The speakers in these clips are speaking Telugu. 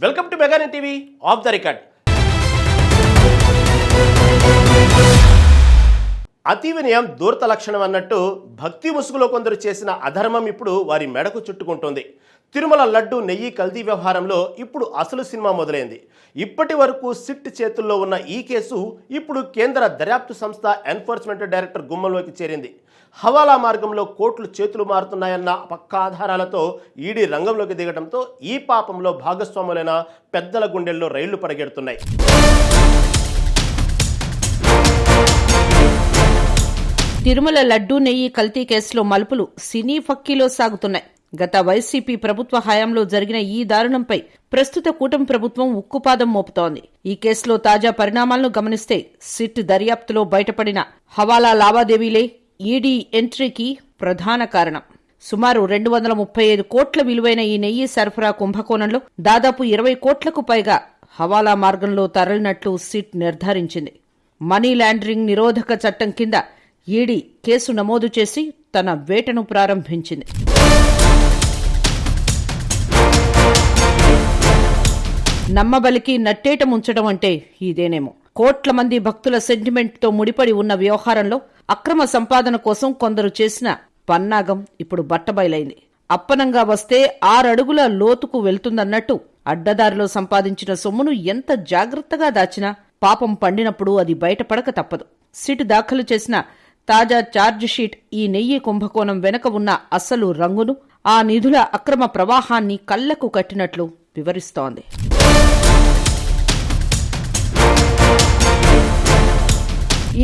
Welcome to Meganet TV off the record. అతి వినయం దూర్త లక్షణం అన్నట్టు భక్తి ముసుగులో కొందరు చేసిన అధర్మం ఇప్పుడు వారి మెడకు చుట్టుకుంటోంది. తిరుమల లడ్డు నెయ్యి కల్తీ వ్యవహారంలో ఇప్పుడు అసలు సినిమా మొదలైంది. ఇప్పటి వరకు సిట్ చేతుల్లో ఉన్న ఈ కేసు ఇప్పుడు కేంద్ర దర్యాప్తు సంస్థ ఎన్ఫోర్స్మెంట్ డైరెక్టర్ గుమ్మంలోకి చేరింది. హవాలా మార్గంలో కోట్లు చేతులు మారుతున్నాయన్న పక్కా ఆధారాలతో ఈడీ రంగంలోకి దిగడంతో ఈ పాపంలో భాగస్వాములైన పెద్దల గుండెల్లో రైళ్లు పరిగెడుతున్నాయి. తిరుమల లడ్డూ నెయ్యి కల్తీ కేసులో మలుపులు సినీ ఫక్కీలో సాగుతున్నాయి. గత వైసీపీ ప్రభుత్వ హయాంలో జరిగిన ఈ దారుణంపై ప్రస్తుత కూటమి ప్రభుత్వం ఉక్కుపాదం మోపుతోంది. ఈ కేసులో తాజా పరిణామాలను గమనిస్తే సిట్ దర్యాప్తులో బయటపడిన హవాలా లావాదేవీలే ఈడీ ఎంట్రీకి ప్రధాన కారణం. సుమారు 235 కోట్ల విలువైన ఈ నెయ్యి సరఫరా కుంభకోణంలో దాదాపు 20 కోట్లకు పైగా హవాలా మార్గంలో తరలినట్లు సిట్ నిర్ధారించింది. మనీ లాండరింగ్ నిరోధక చట్టం కింద ఈడీ కేసు నమోదు చేసి తన వేటను ప్రారంభించింది. నమ్మబలికి నట్టేట ముంచడం అంటే ఇదేనేమో. కోట్ల మంది భక్తుల సెంటిమెంట్తో ముడిపడి ఉన్న వ్యవహారంలో అక్రమ సంపాదన కోసం కొందరు చేసిన పన్నాగం ఇప్పుడు బట్టబయలైంది. అప్పనంగా వస్తే 6 అడుగుల లోతుకు వెళ్తుందన్నట్టు అడ్డదారిలో సంపాదించిన సొమ్మును ఎంత జాగ్రత్తగా దాచినా పాపం పండినప్పుడు అది బయటపడక తప్పదు. సిట్ దాఖలు చేసిన తాజా ఛార్జ్ షీట్ ఈ నెయ్యి కుంభకోణం వెనక ఉన్న అసలు రంగును, ఆ నిధుల అక్రమ ప్రవాహాన్ని కళ్లకు కట్టినట్లు వివరిస్తోంది.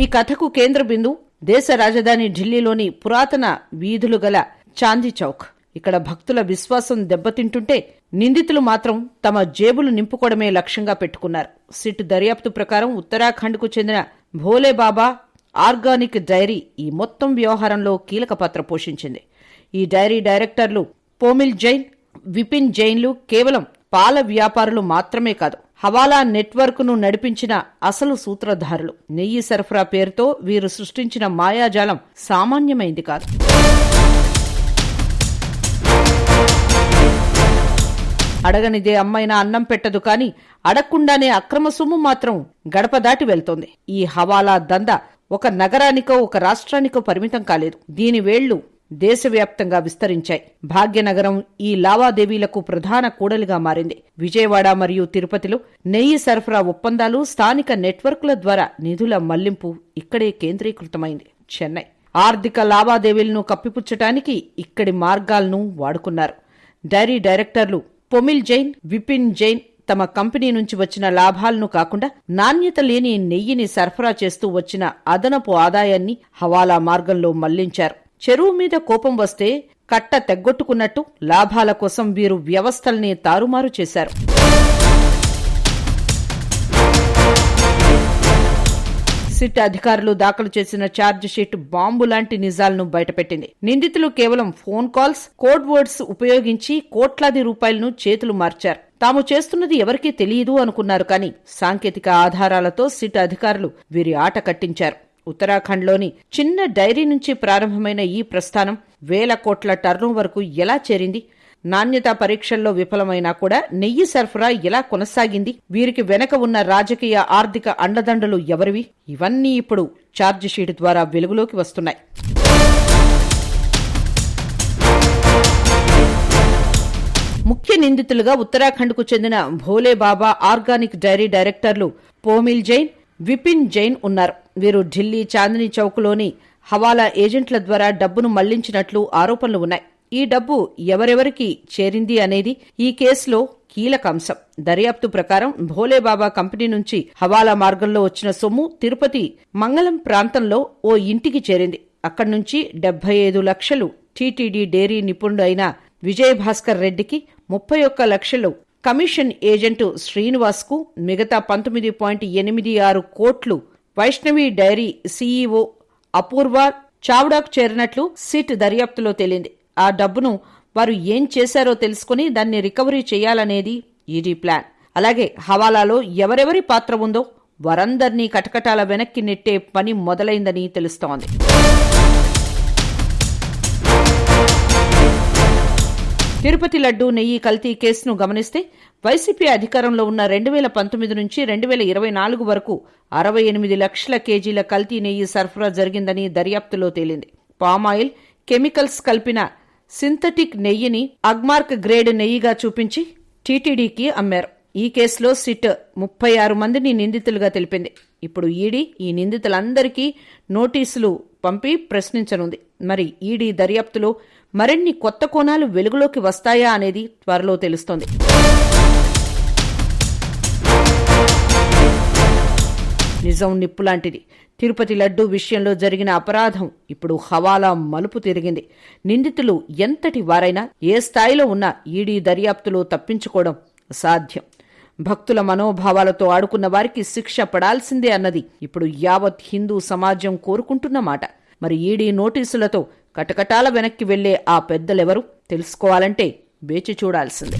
ఈ కథకు కేంద్ర బిందువు దేశ రాజధాని ఢిల్లీలోని పురాతన వీధులు గల చాందీ చౌక్. ఇక్కడ భక్తుల విశ్వాసం దెబ్బతింటుంటే నిందితులు మాత్రం తమ జేబులు నింపుకోవడమే లక్ష్యంగా పెట్టుకున్నారు. సిట్ దర్యాప్తు ప్రకారం ఉత్తరాఖండ్కు చెందిన భోలేబాబా ఆర్గానిక్ డైరీ ఈ మొత్తం వ్యవహారంలో కీలక పాత్ర పోషించింది. ఈ డైరీ డైరెక్టర్లు పోమిల్ జైన్, విపిన్ జైన్లు కేవలం పాల వ్యాపారులు మాత్రమే కాదు, హవాలా నెట్వర్క్ ను నడిపించిన అసలు సూత్రధారులు. నెయ్యి సరఫరా పేరుతో వీరు సృష్టించిన మాయాజాలం సామాన్యమైంది కాదు. అడగనిదే అమ్మైనా అన్నం పెట్టదు కాని అడగకుండానే అక్రమ సొమ్ము మాత్రం గడప దాటి వెళ్తోంది. ఈ హవాలా దందా ఒక నగరానికో ఒక రాష్ట్రానికో పరిమితం కాలేదు. దీని వేళ్లు దేశవ్యాప్తంగా విస్తరించాయి. భాగ్యనగరం ఈ లావాదేవీలకు ప్రధాన కూడలిగా మారింది. విజయవాడ మరియు తిరుపతిలో నెయ్యి సరఫరా ఒప్పందాలు, స్థానిక నెట్వర్క్ల ద్వారా నిధుల మళ్లింపు ఇక్కడే కేంద్రీకృతమైంది. చెన్నై ఆర్థిక లావాదేవీలను కప్పిపుచ్చటానికి ఇక్కడి మార్గాలను వాడుకున్నారు. డైరీ డైరెక్టర్లు పొమిల్ జైన్, విపిన్ జైన్ తమ కంపెనీ నుంచి వచ్చిన లాభాలను కాకుండా నాణ్యత లేని నెయ్యిని సరఫరా చేస్తూ వచ్చిన అదనపు ఆదాయాన్ని హవాలా మార్గంలో మళ్లించారు. చెరువు మీద కోపం వస్తే కట్ట తెగ్గొట్టుకున్నట్టు లాభాల కోసం వీరు వ్యవస్థల్ని తారుమారు చేశారు. సిట్ అధికారులు దాఖలు చేసిన ఛార్జ్ షీట్ బాంబు లాంటి నిజాలను బయటపెట్టింది. నిందితులు కేవలం ఫోన్ కాల్స్, కోడ్ వర్డ్స్ ఉపయోగించి కోట్లాది రూపాయలను చేతులు మార్చారు. తాము చేస్తున్నది ఎవరికీ తెలియదు అనుకున్నారు. కానీ సాంకేతిక ఆధారాలతో సిట్ అధికారులు వీరి ఆట కట్టించారు. ఉత్తరాఖండ్లోని చిన్న డైరీ నుంచి ప్రారంభమైన ఈ ప్రస్థానం వేల కోట్ల టర్నోవర్కు ఎలా చేరింది? నాణ్యతా పరీక్షల్లో విఫలమైనా కూడా నెయ్యి సరఫరా ఎలా కొనసాగింది? వీరికి వెనక ఉన్న రాజకీయ, ఆర్థిక అండదండలు ఎవరివి? ఇవన్నీ ఇప్పుడు ఛార్జ్ షీట్ ద్వారా వెలుగులోకి వస్తున్నాయి. ముఖ్య నిందితులుగా ఉత్తరాఖండ్కు చెందిన భోలేబాబా ఆర్గానిక్ డైరీ డైరెక్టర్లు పోమిల్ జైన్, విపిన్ జైన్ ఉన్నారు. వీరు ఢిల్లీ చాందినీ చౌక్లోని హవాలా ఏజెంట్ల ద్వారా డబ్బును మళ్లించినట్లు ఆరోపణలు ఉన్నాయి. ఈ డబ్బు ఎవరెవరికి చేరింది అనేది ఈ కేసులో కీలక అంశం. దర్యాప్తు ప్రకారం భోలేబాబా కంపెనీ నుంచి హవాలా మార్గంలో వచ్చిన సొమ్ము తిరుపతి మంగళం ప్రాంతంలో ఓ ఇంటికి చేరింది. అక్కడి నుంచి 75 లక్షలు టీటీడీ డైరీ నిపుణుడు అయిన విజయభాస్కర్ రెడ్డికి, 31 లక్షలు కమిషన్ ఏజెంటు శ్రీనివాస్ కు, మిగతా 19.86 కోట్లు వైష్ణవి డైరీ సీఈఓ అపూర్వ చావ్డాకు చేరినట్లు సిట్ దర్యాప్తులో తేలింది. ఆ డబ్బును వారు ఏం చేశారో తెలుసుకుని దాన్ని రికవరీ చేయాలనేది ఈడీ ప్లాన్. అలాగే హవాలాలో ఎవరెవరి పాత్ర ఉందో వారందర్నీ కటకటాల వెనక్కి నెట్టే పని మొదలైందని తెలుస్తోంది. తిరుపతి లడ్డు నెయ్యి కల్తీ కేసును గమనిస్తే వైసీపీ అధికారంలో ఉన్న 2019 నుంచి 2024 వరకు 68 లక్షల కేజీల కల్తీ నెయ్యి సరఫరా జరిగిందని దర్యాప్తులో తేలింది. పామాయిల్, కెమికల్స్ కలిపిన సింథటిక్ నెయ్యిని అగ్మార్క్ గ్రేడ్ నెయ్యిగా చూపించి టీటీడీకి అమ్మారు. ఈ కేసులో సిట్ 36 మందిని నిందితులుగా తెలిపింది. ఇప్పుడు ఈడీ ఈ నిందితులందరికీ నోటీసులు పంపి ప్రశ్నించనుంది. మరి ఈడీ దర్యాప్తులో మరిన్ని కొత్త కోణాలు వెలుగులోకి వస్తాయా అనేది త్వరలో తెలుస్తోంది. నిజం నిప్పులాంటిది. తిరుపతి లడ్డూ విషయంలో జరిగిన అపరాధం ఇప్పుడు హవాలా మలుపు తిరిగింది. నిందితులు ఎంతటి వారైనా ఏ స్థాయిలో ఉన్నా ఈడీ దర్యాప్తులో తప్పించుకోవడం అసాధ్యం. భక్తుల మనోభావాలతో ఆడుకున్న వారికి శిక్ష పడాల్సిందే అన్నది ఇప్పుడు యావత్ హిందూ సమాజం కోరుకుంటున్న మాట. మరి ఈడీ నోటీసులతో కటకటాల వెనక్కి వెళ్లే ఆ పెద్దలెవరు తెలుసుకోవాలంటే వేచి చూడాల్సిందే.